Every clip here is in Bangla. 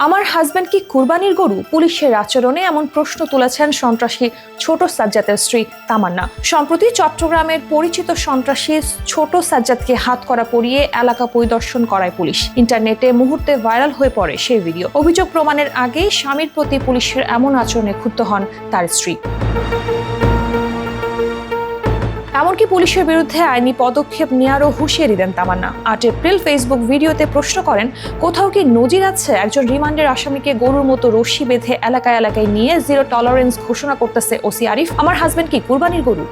আমার হাজবেন্ড কি কুরবানির গরু? পুলিশের আচরণে এমন প্রশ্ন তুলেছেন সন্ত্রাসী ছোট সাজ্জাদের স্ত্রী তামান্না। সম্প্রতি চট্টগ্রামের পরিচিত সন্ত্রাসী ছোট সাজ্জাদকে হাতকড়া পরিয়ে এলাকা পরিদর্শন করায় পুলিশ। ইন্টারনেটে মুহূর্তে ভাইরাল হয়ে পড়ে সেই ভিডিও। অভিযোগ প্রমাণের আগেই স্বামীর প্রতি পুলিশের এমন আচরণে ক্ষুব্ধ হন তার স্ত্রী। এমনকি পুলিশের বিরুদ্ধে আইনি পদক্ষেপ নেওয়ারও হুঁশিয়ারি দেন তামান্না। ৮ এপ্রিল ফেসবুক ভিডিওতে প্রশ্ন করেন, কোথাও কি নজির আছে একজন রিমান্ডের আসামিকে গরুর মতো রশি বেঁধে এলাকায় এলাকায় নিয়ে জিরো টলারেন্স ঘোষণা করতেছে ওসি আরিফ? আমার হাজবেন্ড কি কুরবানির গরু?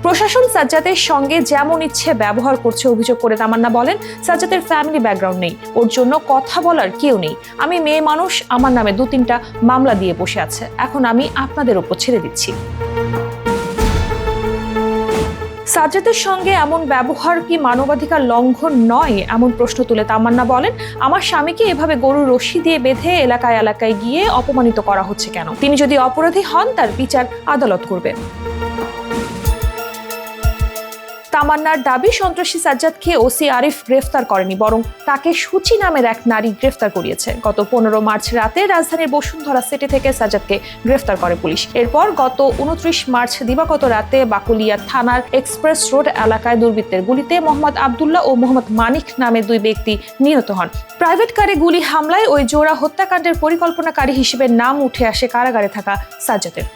প্রশাসন সাজ্জাদের সঙ্গে যেমন ইচ্ছে ব্যবহার করছে অভিযোগ করে তামান্না বলেন, সাজ্জাদের ফ্যামিলি ব্যাকগ্রাউন্ড নেই, ওর জন্য কথা বলার কেউ নেই। আমি মেয়ে মানুষ, আমার নামে ২-৩টা মামলা দিয়ে বসে আছে, এখন আমি আপনাদের ওপর ছেড়ে দিচ্ছি। সাজ্জাদের সঙ্গে এমন ব্যবহার কি মানবাধিকার লঙ্ঘন নয়? এমন প্রশ্ন তুলে তামান্না বলেন, আমার স্বামীকে এভাবে গরুর রশি দিয়ে বেঁধে এলাকায় এলাকায় গিয়ে অপমানিত করা হচ্ছে কেন? তিনি যদি অপরাধী হন তার বিচার আদালত করবে। তামান্নার দাবি, সন্ত্রাসী সাজ্জাদকে ওসি আরিফ গ্রেফতার করেনি, বরং তাকে সূচি নামের এক নারী গ্রেফতার করিয়েছে। গত ১৫ মার্চ রাতে রাজধানীর বসুন্ধরা সিটি থেকে সাজ্জাদকে গ্রেফতার করে পুলিশ। এরপর গত ২৯ মার্চ দিবাগত রাতে বাকুলিয়া থানার এক্সপ্রেস রোড এলাকায় দুর্বৃত্তের গুলিতে মোহাম্মদ আবদুল্লাহ ও মোহাম্মদ মানিক নামে ২ ব্যক্তি নিহত হন। প্রাইভেট কারে গুলি হামলায় ওই জোড়া হত্যাকাণ্ডের পরিকল্পনাকারী হিসেবে নাম উঠে আসে কারাগারে থাকা সাজ্জাদের।